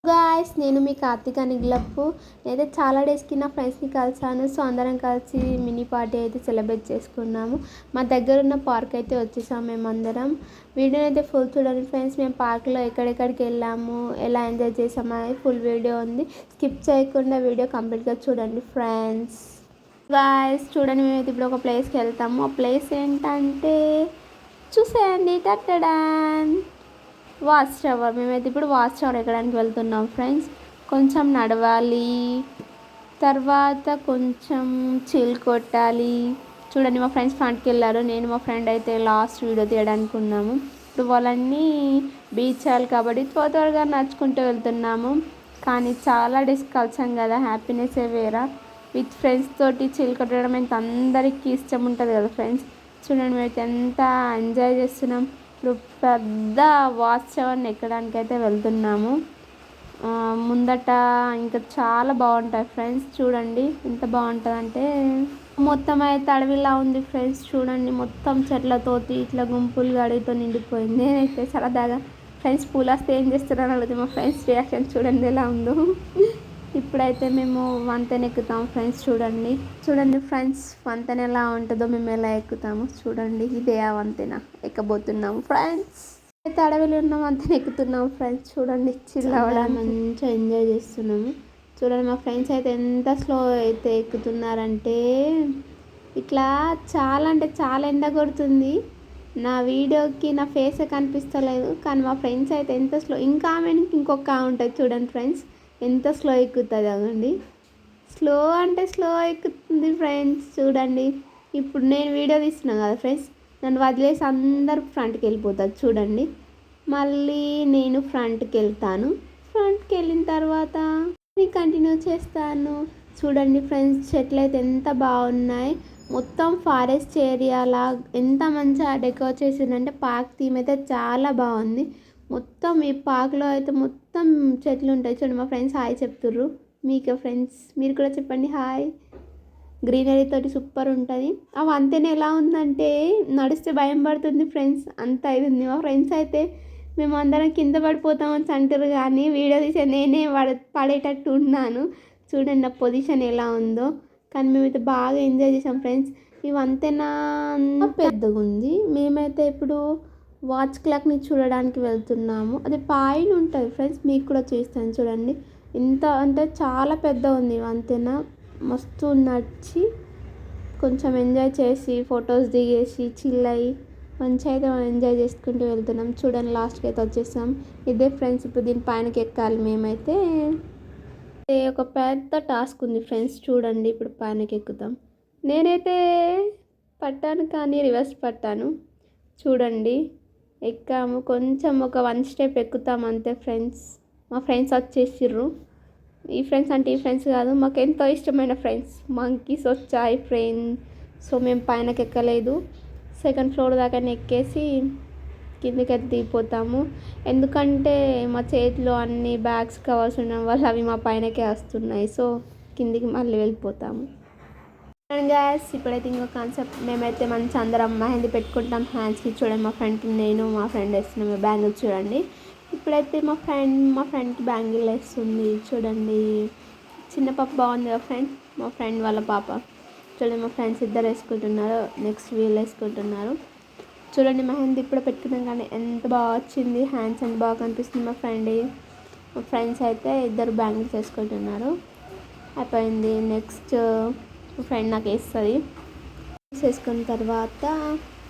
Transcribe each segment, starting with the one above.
Guys, నేను మీ కార్తిక నిగ్లప్పు. నేనైతే చాలా డేస్కి నా ఫ్రెండ్స్ని కలిసాను. సో అందరం కలిసి మినీ పార్టీ అయితే సెలబ్రేట్ చేసుకున్నాము. మా దగ్గర ఉన్న పార్క్ అయితే వచ్చేసాము మేమందరం. వీడియోని అయితే ఫుల్ చూడండి ఫ్రెండ్స్. మేము పార్క్లో ఎక్కడెక్కడికి వెళ్ళాము, ఎలా ఎంజాయ్ చేసాము అనేది ఫుల్ వీడియో ఉంది. స్కిప్ చేయకుండా వీడియో కంప్లీట్గా చూడండి ఫ్రెండ్స్. గాయ్స్ చూడండి, మేమైతే ఇప్పుడు ఒక ప్లేస్కి వెళ్తాము. ఆ ప్లేస్ ఏంటంటే చూసేయండి, టట్టడాన్ వాచ్ టవర్. మేమైతే ఇప్పుడు వాచ్ టవర్ ఎక్కడానికి వెళ్తున్నాం ఫ్రెండ్స్. కొంచెం నడవాలి, తర్వాత కొంచెం చిల్ కొట్టాలి. చూడండి, మా ఫ్రెండ్స్ ఫ్రంట్కి వెళ్ళారు. నేను మా ఫ్రెండ్ అయితే లాస్ట్ వీడియో తీయడానికి ఉన్నాము. ఇప్పుడు వాళ్ళన్నీ బీచ్ చేయాలి కాబట్టి త్వరగా నడుచుకుంటూ వెళ్తున్నాము. కానీ చాలా డేస్ కలిసాం కదా, హ్యాపీనెస్సే వేరా. విత్ ఫ్రెండ్స్ తోటి చిల్ కొట్టడం అయితే అందరికీ ఇష్టం ఉంటుంది కదా ఫ్రెండ్స్. చూడండి, మేమైతే ఎంత ఎంజాయ్ చేస్తున్నాం. ఇప్పుడు పెద్ద వాచ్ టవర్ని ఎక్కడానికి అయితే వెళ్తున్నాము. ముందట ఇంకా చాలా బాగుంటాయి ఫ్రెండ్స్. చూడండి ఎంత బాగుంటుందంటే, మొత్తం అయితే అడవిలా ఉంది ఫ్రెండ్స్. చూడండి, మొత్తం చెట్లతోటి ఇట్లా గుంపులు అడవితో నిండిపోయింది. నేనైతే సరదాగా ఫ్రెండ్స్ పూలు వస్తే ఏం చేస్తారని అడుగుతుంది. మా ఫ్రెండ్స్ రియాక్షన్ చూడండి ఎలా ఉందో. ఇప్పుడైతే మేము వంతెన ఎక్కుతాం ఫ్రెండ్స్. చూడండి ఫ్రెండ్స్, వంతెన ఎలా ఉంటుందో మేము ఎలా ఎక్కుతాము చూడండి. ఇదే ఆ వంతెన ఎక్కబోతున్నాము ఫ్రెండ్స్. అయితే అడవిలో ఉన్న వంతెన ఎక్కుతున్నాము ఫ్రెండ్స్. చూడండి, చిల్ అవ్వడానికి మంచిగా ఎంజాయ్ చేస్తున్నాము. చూడండి, మా ఫ్రెండ్స్ అయితే ఎంత స్లో అయితే ఎక్కుతున్నారంటే, ఇట్లా చాలా అంటే చాలా ఎండ కొడుతుంది. నా వీడియోకి నా ఫేసే కనిపిస్తలేదు, కానీ మా ఫ్రెండ్స్ అయితే ఎంత స్లో. ఇంకా ఆమెకి ఇంకొక ఉంటుంది చూడండి ఫ్రెండ్స్, ఎంత స్లో ఎక్కుతుంది అదండి. స్లో అంటే స్లో ఎక్కుతుంది ఫ్రెండ్స్. చూడండి, ఇప్పుడు నేను వీడియో తీస్తున్నాను కదా ఫ్రెండ్స్, నన్ను వదిలేసి అందరు ఫ్రంట్కి వెళ్ళిపోతారు. చూడండి, మళ్ళీ నేను ఫ్రంట్కి వెళ్తాను. ఫ్రంట్కి వెళ్ళిన తర్వాత నేను కంటిన్యూ చేస్తాను. చూడండి ఫ్రెండ్స్, చెట్లు అయితే ఎంత బాగున్నాయి. మొత్తం ఫారెస్ట్ ఏరియాలా ఎంత మంచిగా డెకరేట్ చేసిందంటే, పార్క్ థీమ్ అయితే చాలా బాగుంది. మొత్తం ఈ పార్క్లో అయితే మొత్తం చెట్లు ఉంటాయి. చూడండి, మా ఫ్రెండ్స్ హాయ్ చెప్తుర్రు. మీకు ఫ్రెండ్స్ మీరు కూడా చెప్పండి హాయ్. గ్రీనరీ తోటి సూపర్ ఉంటుంది. ఆ వంతెన ఎలా ఉందంటే నడిస్తే భయం పడుతుంది ఫ్రెండ్స్, అంత ఇది ఉంది. మా ఫ్రెండ్స్ అయితే మేము అందరం కింద పడిపోతామని అంటారు, కానీ వీడియో తీసే నేనే పడేటట్టు ఉన్నాను. చూడండి నా పొజిషన్ ఎలా ఉందో. కానీ మేమైతే బాగా ఎంజాయ్ చేసాం ఫ్రెండ్స్. ఈ వంతెన పెద్దగా ఉంది. మేమైతే ఇప్పుడు వాచ్ క్లాక్ని చూడడానికి వెళ్తున్నాము. అది పైన ఉంటుంది ఫ్రెండ్స్, మీకు కూడా చూస్తాను చూడండి. ఇంత అంటే చాలా పెద్ద ఉంది వంతెన. మస్తు నడిచి కొంచెం ఎంజాయ్ చేసి ఫొటోస్ దిగేసి చిల్ అయ్యి మంచిగా అయితే మనం ఎంజాయ్ చేసుకుంటూ వెళ్తున్నాం. చూడండి, లాస్ట్కి అయితే వచ్చేసాం. ఇదే ఫ్రెండ్స్, ఇప్పుడు దీని పైనకి ఎక్కాలి. మేమైతే ఒక పెద్ద టాస్క్ ఉంది ఫ్రెండ్స్. చూడండి, ఇప్పుడు పైనకి ఎక్కుతాం. నేనైతే పట్టాను కానీ రివర్స్ పట్టాను. చూడండి, ఎక్కాము. కొంచెం ఒక 1 స్టెప్ ఎక్కుతాం అంతే ఫ్రెండ్స్. మా ఫ్రెండ్స్ వచ్చేసిర్రు. ఈ ఫ్రెండ్స్ అంటే ఈ ఫ్రెండ్స్ కాదు, మాకు ఎంతో ఇష్టమైన ఫ్రెండ్స్. మంకీస్ వచ్చాయి ఫ్రెండ్స్. సో మేము పైనకి ఎక్కలేదు, 2nd ఫ్లోర్ దాకా ఎక్కేసి కిందకి అయితే దిగిపోతాము. ఎందుకంటే మా చేతిలో అన్ని బ్యాగ్స్ కవర్స్ ఉండడం వల్ల అవి మా పైనకే వస్తున్నాయి. సో కిందికి మళ్ళీ వెళ్ళిపోతాము. అండ్ గాయ్స్, ఇప్పుడైతే ఇంకో కాన్సెప్ట్. మేమైతే మంచి అందరం మెహందీ పెట్టుకుంటాం హ్యాండ్స్కి. చూడండి, మా ఫ్రెండ్కి నేను మా ఫ్రెండ్ వేస్తున్నాము బ్యాంగిల్. చూడండి, ఇప్పుడైతే మా ఫ్రెండ్కి బ్యాంగిల్ వేస్తుంది. చూడండి, చిన్న పాప బాగుంది కదా ఫ్రెండ్, మా ఫ్రెండ్ వాళ్ళ పాప. చూడండి, మా ఫ్రెండ్స్ ఇద్దరు వేసుకుంటున్నారు, నెక్స్ట్ వీళ్ళు వేసుకుంటున్నారు. చూడండి, మెహందీ ఇప్పుడు పెట్టుకున్నాం కానీ ఎంత బాగా వచ్చింది. హ్యాండ్స్ ఎంత బాగా కనిపిస్తుంది మా ఫ్రెండ్స్ అయితే ఇద్దరు బ్యాంగిల్స్ వేసుకుంటున్నారు. అయిపోయింది. నెక్స్ట్ ఫ్రెండ్ నాకు వేస్తుంది. వేసుకున్న తర్వాత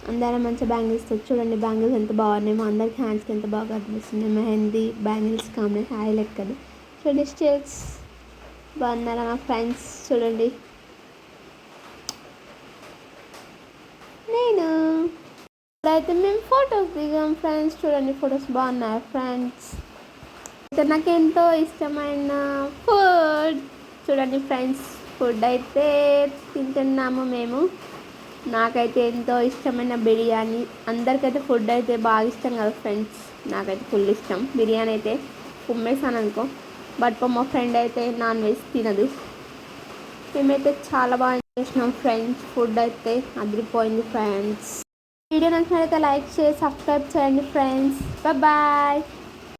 అందరం మంచిగా బ్యాంగిల్స్ చూడండి, బ్యాంగిల్స్ ఎంత బాగున్నాయి. మా అందరికి హ్యాండ్స్కి ఎంత బాగా కనిపిస్తుంది. మెహందీ బ్యాంగిల్స్ కాంబినేషన్ హాయ్ లెక్కది. చూడండి, స్టిల్స్ బాగున్నారా మా ఫ్రెండ్స్. చూడండి, నేను ఇప్పుడైతే మేము ఫొటోస్ దిగాం ఫ్రెండ్స్. చూడండి, ఫొటోస్ బాగున్నాయి ఫ్రెండ్స్. అయితే నాకు ఎంతో ఇష్టమైన ఫుడ్ చూడండి ఫ్రెండ్స్. ఫుడ్ అయితే తింటున్నాము మేము. నాకైతే ఎంతో ఇష్టమైన బిర్యానీ. అందరికైతే ఫుడ్ అయితే బాగా ఇష్టం కదా ఫ్రెండ్స్, నాకైతే ఫుల్ ఇష్టం బిర్యానీ. అయితే కుమ్మేసాను అనుకో, బట్ మా ఫ్రెండ్ అయితే నాన్ వెజ్ తినదు. మేమైతే చాలా బాగా ఎంజాయ్ చేసినాం ఫ్రెండ్స్. ఫుడ్ అయితే అదిరిపోయింది ఫ్రెండ్స్. వీడియో నచ్చినట్లయితే లైక్ చేసి సబ్స్క్రైబ్ చేయండి ఫ్రెండ్స్. బాయ్.